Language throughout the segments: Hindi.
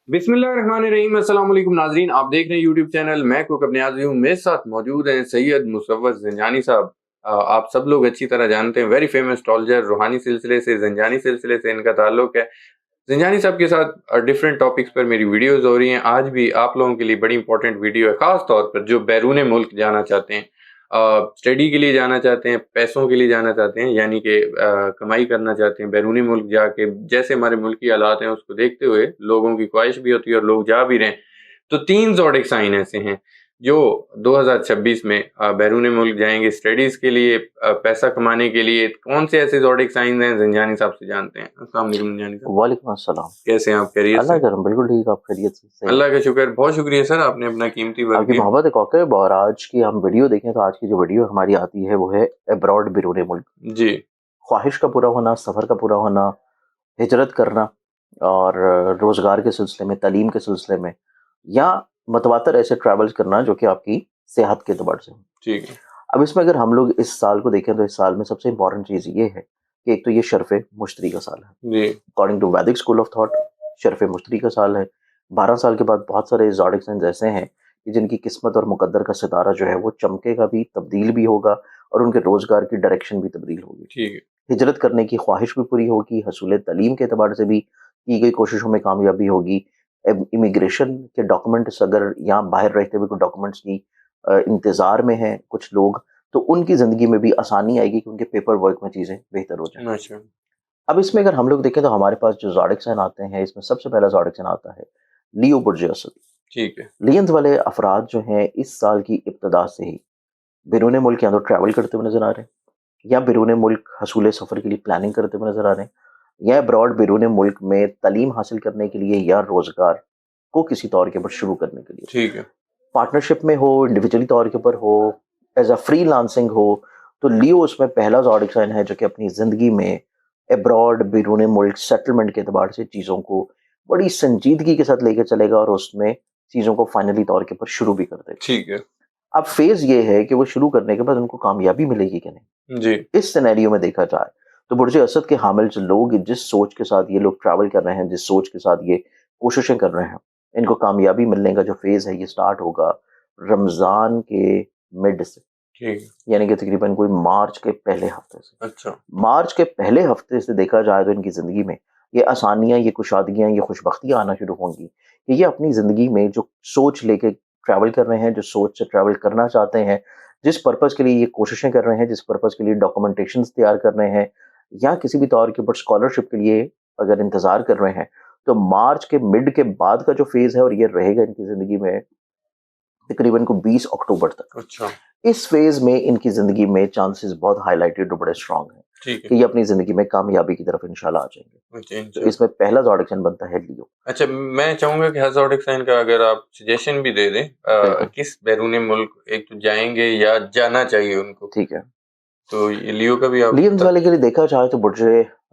बिस्मिल्लाहिर्रहमानिर्रहीम अस्सलाम वालेकुम नाजरीन, आप देख रहे हैं यूट्यूब चैनल मैं कुक अपने आज़ी हूँ। मेरे साथ मौजूद हैं सैयद मुसव्वत ज़ंजानी साहब। आप सब लोग अच्छी तरह जानते हैं, वेरी फेमस एस्ट्रोलॉजर, रूहानी सिलसिले से, ज़ंजानी सिलसिले से इनका ताल्लुक है। ज़ंजानी साहब के साथ डिफरेंट टॉपिक्स पर मेरी वीडियोज़ हो रही हैं। आज भी आप लोगों के लिए बड़ी इंपॉर्टेंट वीडियो है, ख़ास तौर पर जो बैरून मुल्क जाना चाहते हैं, स्टडी के लिए जाना चाहते हैं, पैसों के लिए जाना चाहते हैं, यानी कि कमाई करना चाहते हैं, बैरूनी मुल्क जाके जैसे हमारे मुल्क की हालात हैं उसको देखते हुए लोगों की ख्वाहिश भी होती है और लोग जा भी रहे हैं। तो 3 ज़ोडिक साइन ऐसे हैं जो 2026 में बैरून मुल्क जाएँगे स्टडीज़ के लिए, पैसा कमाने के लिए। कौन से ऐसे ज़ोडिक साइन हैं ज़ंजानी साहब से जानते हैं। अस्सलाम वालेकुम ज़ंजानी साहब। वालेकुम अस्सलाम। कैसे हैं आप, खैरियत अल्लाह से? करम बिल्कुल ठीक, आप खैरियत से सही हैं? अल्लाह का शुक्र, बहुत शुक्रिया सर, आपने अपना कीमती वक़्त आपकी दिया। मोहब्बत एक औक़िब। और आज की हम वीडियो देखें तो आज की जो वीडियो हमारी आती है वो है अब्रॉड बिरूने मुल्क। जी, ख्वाहिश का पूरा होना, सफ़र का पूरा होना, हिजरत करना और रोज़गार के सिलसिले में, तालीम के सिलसिले में या मतवातर ऐसे ट्रैवल्स करना जो कि आपकी सेहत के एतबार से हो। ठीक है। अब इसमें अगर हम लोग इस साल को देखें तो इस साल में सबसे इम्पोर्टेंट चीज़ ये है कि एक तो ये शर्फ़ मुश्तरी का साल है। जी, अकॉर्डिंग टू वैदिक स्कूल ऑफ थॉट शर्फ़ मुश्तरी का साल है। 12 साल के बाद बहुत सारे ज़ोडिक साइन्स ऐसे हैं कि जिनकी किस्मत और मुकद्दर का सितारा जो है वो चमकेगा भी, तब्दील भी होगा और उनके रोज़गार की डायरेक्शन भी तब्दील होगी। ठीक है। हिजरत करने की ख्वाहिश भी पूरी होगी, हसूल तालीम के एतबार से भी की गई कोशिशों में कामयाबी होगी। इमिग्रेशन के डॉक्यूमेंट्स अगर यहाँ बाहर रहते हुए कोई डॉक्यूमेंट्स की इंतज़ार में हैं कुछ लोग, तो उनकी ज़िंदगी में भी आसानी आएगी कि उनके पेपर वर्क में चीज़ें बेहतर हो जाएँ। माशा अब इसमें अगर हम लोग देखें तो हमारे पास जो ज़ोडिक साइन आते हैं, इसमें सबसे पहला ज़ोडिक साइन आता है लियो बुर्ज असद। ठीक है। लियंस वाले अफ़राद जो हैं इस साल की इब्तिदा से ही बैरून मुल्क या तो ट्रैवल करते हुए नज़र आ रहे हैं या बैरून मुल्क हसूल सफ़र के लिए प्लानिंग करते हुए नज़र आ रहे हैं या अब्रॉड बैरून मुल्क में तालीम हासिल करने के लिए या रोज़गार को किसी तौर के ऊपर शुरू करने के लिए, ठीक है। पार्टनरशिप में हो, इंडिविजुअली तौर के ऊपर हो, एज़ अ फ्रीलांसिंग हो, तो लियो उसमें पहला ज़ोडिक साइन है जो कि अपनी ज़िंदगी में अब्रॉड बैरून मुल्क सेटलमेंट के एतबार से चीज़ों को बड़ी संजीदगी के साथ लेके चलेगा और उसमें चीज़ों को फाइनली तौर के ऊपर शुरू भी कर देगा। ठीक है। अब फ़ेज़ ये है कि वो शुरू करने के बाद उनको कामयाबी मिलेगी कि नहीं? जी, इस सिनेरियो में देखा जाए, तो बुर्ज असद के हामिल जो लोग जिस सोच के साथ ये लोग ट्रैवल कर रहे हैं, जिस सोच के साथ ये कोशिशें कर रहे हैं, इनको कामयाबी मिलने का जो फ़ेज़ है ये स्टार्ट होगा रमज़ान के मिड से, ठीक है। यानी कि तकरीबन कोई मार्च के पहले हफ़्ते से। अच्छा, मार्च के पहले हफ़्ते से देखा जाए तो इनकी ज़िंदगी में ये आसानियाँ, ये कुशादगियाँ, ये खुशबख्तियाँ आना शुरू होंगी कि ये अपनी ज़िंदगी में जो सोच लेके ट्रैवल कर रहे हैं, जो सोच से ट्रैवल करना चाहते हैं, जिस पर्पज़ के लिए ये कोशिशें कर रहे हैं, जिस पर्पज़ के लिए डॉक्यूमेंटेशंस तैयार कर रहे हैं या किसी भी तौर के ऊपर स्कॉलरशिप के लिए अगर इंतज़ार कर रहे हैं, तो मार्च के मिड के बाद का जो फ़ेज़ है और ये रहेगा इनकी ज़िंदगी में तकरीबन को 20 अक्टूबर तक। अच्छा, इस फ़ेज़ में इनकी ज़िंदगी में चांसेस बहुत हाइलाइटेड और बड़े स्ट्रॉन्ग हैं ठीक है। कि ये अपनी ज़िंदगी में कामयाबी की तरफ इंशाल्लाह आ जाएँगे। अच्छा, तो इंशाल्लाह। इसमें पहला ज़ोडिएक्शन बनता है लियो। अच्छा, मैं चाहूँगा कि हर ज़ोडिक साइन का अगर आप सजेशन भी दे दें, बिल्कुल, किस बैरूनी मुल्क एक तो जाएँगे या जाना चाहिए उनको? ठीक है। तो ये लियो का भी आप लियंस बता वाले के दीजिए। लिए देखा जाए तो बुर्ज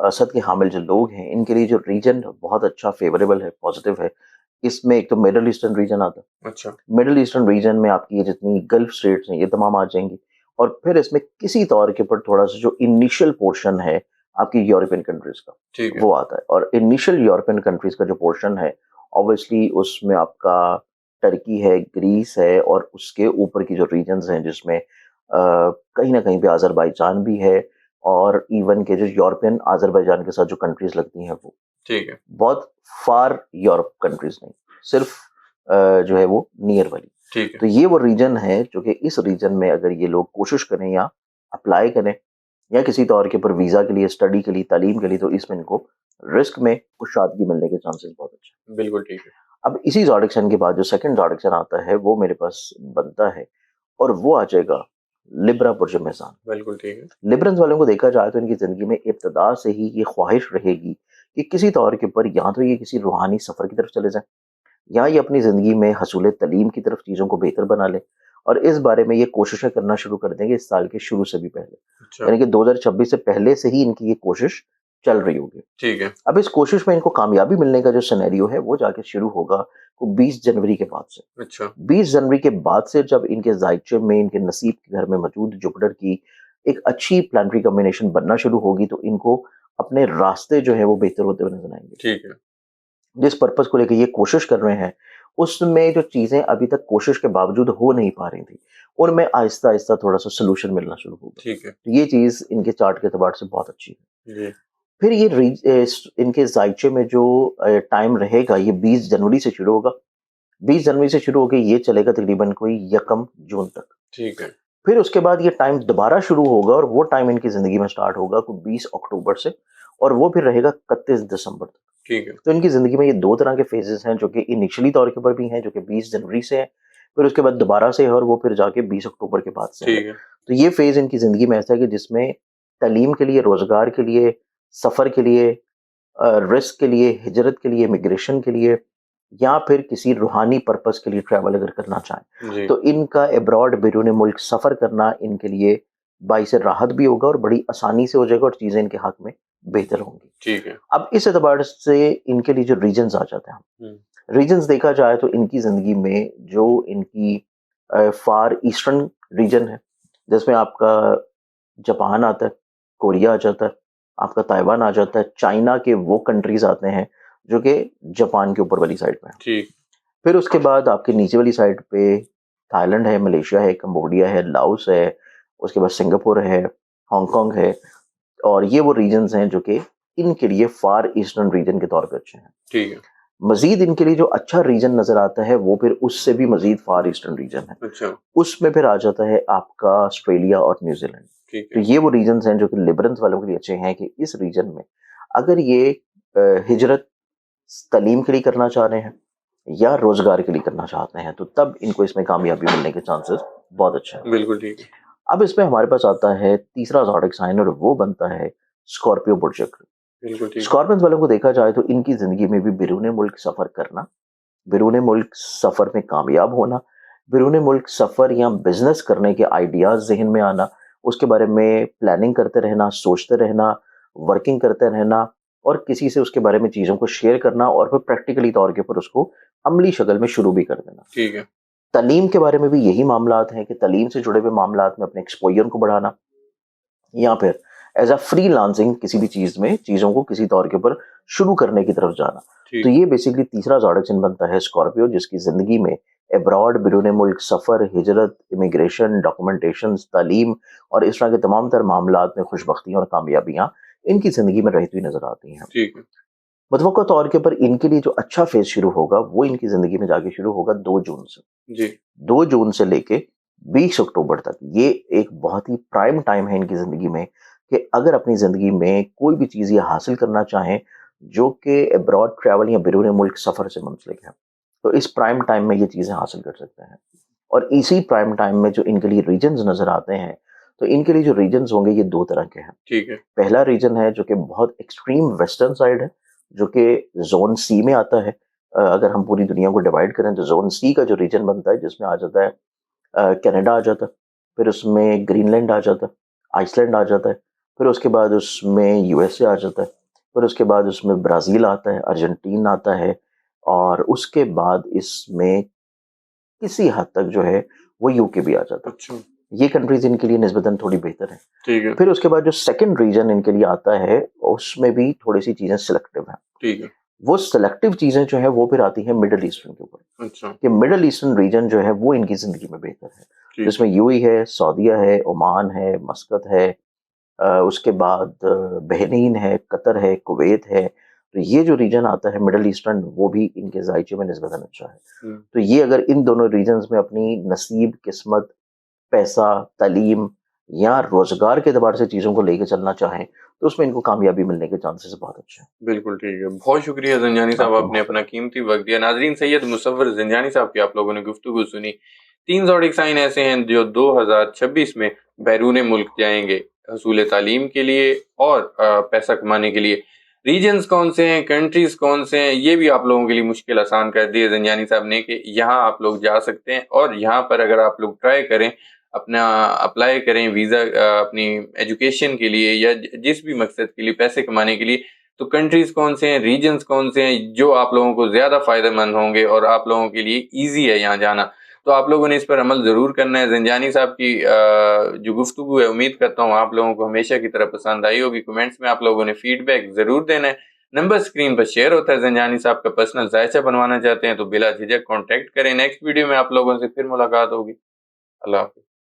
असद के हामिल जो लोग हैं, इनके लिए जो रीजन बहुत अच्छा फ़ेवरेबल है, पॉज़िटिव है। इसमें एक तो मिडल ईस्टर्न रीजन आता है। अच्छा, मिडल ईस्टर्न रीजन में आपकी ये जितनी गल्फ स्टेट्स हैं, ये तमाम आ जाएँगी और फिर इसमें किसी तौर के ऊपर थोड़ा-सा जो इनिशियल पोर्शन है, आपकी यूरोपियन कंट्रीज़ का, ठीक है। वो आता है और इनिशियल यूरोपियन कंट्रीज़ का जो पोर्शन है, ऑब्वियसली उसमें आपका टर्की है, ग्रीस है और उसके ऊपर की जो रीजन्स हैं जिसमें कहीं न कहीं पे अज़रबैजान भी है और इवन के जो यूरोपियन अज़रबैजान के साथ जो कंट्रीज़ लगती हैं वो। ठीक है। बहुत फार यूरोप कंट्रीज़ नहीं, सिर्फ़ जो है वो नियर वाली। ठीक है। तो ये वो रीजन है जो कि इस रीजन में अगर ये लोग कोशिश करें या अप्लाई करें या किसी तौर के ऊपर वीज़ा के लिए, स्टडी के लिए, तालीम के लिए तो इसमें इनको रिस्क में कुशादगी मिलने के चांसेस बहुत अच्छे हैं। बिल्कुल ठीक है। अब इसी ज़ोडिएक्शन के बाद जो सेकंड ज़ोडिएक्शन आता है वो मेरे पास बनता है और वो आ जाएगा लिब्रा बुर्ज मेज़ान। बिल्कुल ठीक है। लिब्रन्स वालों को देखा जाए तो इनकी ज़िंदगी में इब्तिदा से ही ये ख्वाहिश रहेगी कि किसी तौर के ऊपर या तो ये किसी रूहानी सफ़र की तरफ चले जाएँ या ये अपनी ज़िंदगी में हसूल तालीम की तरफ चीज़ों को बेहतर बना लें और इस बारे में ये कोशिशें करना शुरू कर देंगे इस साल के शुरू से भी पहले। अच्छा, यानी कि 2026 से पहले से ही इनकी ये कोशिश चल रही होगी। ठीक है। अब इस कोशिश में इनको कामयाबी मिलने का जो सिनेरियो है वो जाके शुरू होगा वो 20 जनवरी के बाद से। अच्छा, 20 जनवरी के बाद से जब इनके ज़ाइचे में, इनके नसीब के घर में मौजूद जुपिटर की एक अच्छी प्लानेटरी कॉम्बिनेशन बनना शुरू होगी, तो इनको अपने रास्ते जो हैं वो बेहतर होते हुए नज़र आएँगे। ठीक है। जिस पर्पज़ को लेके ये कोशिश कर रहे हैं, उसमें जो चीज़ें अभी तक कोशिश के बावजूद हो नहीं पा रही थी, उनमें आहिस्ता-आहिस्ता थोड़ा-सा सॉल्यूशन मिलना शुरू होगा। ठीक है। तो ये चीज़ इनके चार्ट के एतबार से बहुत अच्छी है। जी। फिर ये इनके ज़ायचे में जो टाइम रहेगा, ये 20 जनवरी से शुरू होगा। 20 जनवरी से शुरू होके ये चलेगा तकरीबन कोई यकम जून तक। ठीक है। फिर उसके बाद ये टाइम दोबारा शुरू होगा और वो टाइम इनकी ज़िंदगी में स्टार्ट होगा कोई 20 अक्टूबर से और वो फिर रहेगा 31 दिसंबर तक। ठीक है। तो इनकी ज़िंदगी में ये 2 तरह के फ़ेजेज़ हैं जो कि इनिशियली तौर के ऊपर भी हैं जो कि 20 जनवरी से है, फिर उसके बाद दोबारा से है और वो फिर जाके 20 अक्टूबर के बाद से है। ठीक है। तो ये फ़ेज़ इनकी ज़िंदगी में ऐसा है कि जिसमें तालीम के लिए, रोज़गार के लिए, सफ़र के लिए रिस्क के लिए, हिजरत के लिए, इमिग्रेशन के लिए या फिर किसी रूहानी पर्पज़ के लिए ट्रैवल अगर करना चाहें, जी। तो इनका अब्रॉड बैरून मुल्क सफ़र करना इनके लिए बाइस राहत भी होगा और बड़ी आसानी से हो जाएगा और चीज़ें इनके हक़ में बेहतर होंगी। ठीक है। अब इस एतबार से इनके लिए जो रीजन्स आ जाते हैं, हुँ। रीजन्स देखा जाए तो इनकी ज़िंदगी में जो इनकी फ़ार ईस्टर्न रीजन है, जिसमें आपका जापान आता है, कोरिया आ जाता है, आपका ताइवान आ जाता है, चाइना के वो कंट्रीज़ आते हैं, जो कि जापान के ऊपर वाली साइड में हैं। ठीक। फिर उसके बाद आपके नीचे वाली साइड पे थाईलैंड है, मलेशिया है, कंबोडिया है, लाओस है, उसके बाद सिंगापुर है, हांगकांग है और ये वो रीजन्स हैं जो कि इनके लिए फ़ार ईस्टर्न रीजन के तौर पे अच्छे हैं। ठीक है। मज़ीद इनके लिए जो अच्छा रीजन नज़र आता है, वो फिर उससे भी मज़ीद फ़ार ईस्टर्न रीजन है। अच्छा। उसमें फिर आ जाता है आपका ऑस्ट्रेलिया और न्यूज़ीलैंड। ठीक तो है। ये वो रीजन्स हैं जो कि लिबरल्स वालों के लिए अच्छे हैं कि इस रीजन में अगर ये हिजरत तालीम के लिए करना चाह रहे हैं या रोज़गार के लिए करना चाहते हैं, तो तब इनको इसमें कामयाबी मिलने के चांसेस बहुत अच्छे हैं। बिल्कुल ठीक है। अब इसमें हमारे पास आता है तीसरा ज़ोडिएक साइन और वो बनता है स्कॉर्पियो बुर्ज चक्र। बिल्कुल ठीक है। स्कॉर्पियंस वालों को देखा जाए तो इनकी ज़िंदगी में भी बैरून मुल्क सफ़र करना, बैरून मुल्क सफ़र में कामयाब होना, बैरून मुल्क सफ़र या बिज़नेस करने के आइडियाज़ ज़हन में आना, उसके बारे में प्लानिंग करते रहना, सोचते रहना, वर्किंग करते रहना और किसी से उसके बारे में चीज़ों को शेयर करना और फिर प्रैक्टिकली तौर के ऊपर उसको अमली शक्ल में शुरू भी कर देना। ठीक है। तालीम के बारे में भी यही मामलात हैं कि तालीम से जुड़े हुए मामलात में अपने एक्सपोज़र को बढ़ाना या फिर एज़ अ फ्रीलांसिंग किसी भी चीज़ में चीज़ों को किसी तौर के ऊपर शुरू करने की तरफ जाना। तो ठीक। ये बेसिकली तीसरा ज़ोडिएक चिन्ह बनता है स्कॉर्पियो जिसकी ज़िंदगी में अब्रॉड, बैरून मुल्क सफ़र, हिजरत, इमिग्रेशन, डॉक्यूमेंटेशंस, तालीम और इस तरह के तमाम तर मामलात में खुशबख्तियाँ और कामयाबियाँ इनकी ज़िंदगी में रहती हुई नज़र आती हैं। ठीक है। मुतवक्का तौर के ऊपर इनके लिए जो अच्छा फ़ेज़ शुरू होगा, वो इनकी ज़िंदगी में जाके शुरू होगा 2 जून से। जी। 2 जून से लेके 20 अक्टूबर तक ये एक बहुत ही प्राइम टाइम है इनकी ज़िंदगी में कि अगर अपनी ज़िंदगी में कोई भी चीज़ ये हासिल करना चाहें जो कि अब्रॉड ट्रैवल या बैरून मुल्क सफ़र से मुंसलिक है, तो इस प्राइम टाइम में ये चीज़ें हासिल कर सकते हैं। और इसी प्राइम टाइम में जो इनके लिए रीजन्स नज़र आते हैं, तो इनके लिए जो रीजन्स होंगे ये 2 तरह के हैं। ठीक है। पहला रीजन है जो कि बहुत एक्सट्रीम वेस्टर्न साइड है, जो कि ज़ोन सी में आता है। अगर हम पूरी दुनिया को डिवाइड करें तो ज़ोन सी का जो रीजन बनता है जिसमें आ जाता है कनाडा आ जाता है, फिर उसमें ग्रीनलैंड आ जाता है, आइसलैंड आ जाता है, फिर उसके बाद उसमें यूएसए आ जाता है, फिर उसके बाद उसमें ब्राज़ील आता है, अर्जेंटीना आता है और उसके बाद इसमें किसी हद तक जो है वो यूके भी आ जाता है। अच्छा। ये कंट्रीज़ इनके लिए निस्बतन थोड़ी बेहतर हैं। ठीक है। फिर उसके बाद जो सेकंड रीजन इनके लिए आता है, उसमें भी थोड़ी-सी चीज़ें सिलेक्टिव हैं। ठीक है। वो सिलेक्टिव चीज़ें जो हैं वो फिर आती हैं मिडल ईस्टर्न के ऊपर, अच्छा। कि मिडल ईस्टर्न रीजन जो है वो इनकी ज़िंदगी में बेहतर है। ठीक जिसमें है। यूएई है, सऊदीया है, ओमान है, मस्कत है उसके बाद बहरीन है, कतर है, कुवैत है। तो ये जो रीजन आता है मिडल ईस्टर्न वो भी इनके ज़ायचे में निस्बतन अच्छा है। हुँ। तो ये अगर इन दोनों रीजन्स में अपनी नसीब, किस्मत, पैसा, तालीम या रोज़गार के एतबार से चीज़ों को लेके चलना चाहें, तो उसमें इनको कामयाबी मिलने के चांसेस बहुत अच्छे हैं। बिल्कुल ठीक है। बहुत शुक्रिया ज़ंजानी साहब आपको आपने बहुत अपना कीमती वक़्त दिया। नाज़रीन सैयद मुसव्वर ज़ंजानी साहब की आप लोगों ने गुफ्तगू सुनी। 3 ज़ोडिएक साइन ऐसे हैं जो 2026 में बैरून मुल्क जाएँगे हसूल तालीम के लिए और पैसा कमाने के लिए। रीजन्स कौन से हैं, कंट्रीज़ कौन से हैं, ये भी आप लोगों के लिए मुश्किल आसान कर दी है ज़ंजानी साहब ने कि यहाँ आप लोग जा सकते हैं और यहाँ पर अगर आप लोग ट्राई करें, अपना अप्लाई करें वीज़ा अपनी एजुकेशन के लिए या जिस भी मकसद के लिए पैसे कमाने के लिए, तो कंट्रीज़ कौन से हैं, रीजन्स कौन से हैं जो आप लोगों को ज़्यादा फ़ायदेमंद होंगे और आप लोगों के लिए ईज़ी है यहाँ जाना। तो आप लोगों ने इस पर अमल ज़रूर करना है। ज़ंजानी साहब की जो गुफ्तगू है उम्मीद करता हूँ आप लोगों को हमेशा की तरह पसंद आई होगी। कमेंट्स में आप लोगों ने फ़ीडबैक ज़रूर देना है। नंबर स्क्रीन पर शेयर होता है। ज़ंजानी साहब का पर्सनल जायचा बनवाना चाहते हैं तो बिला झिझक कॉन्टैक्ट करें। नेक्स्ट वीडियो में आप लोगों से फिर मुलाकात होगी। अल्लाह हाफ़िज़।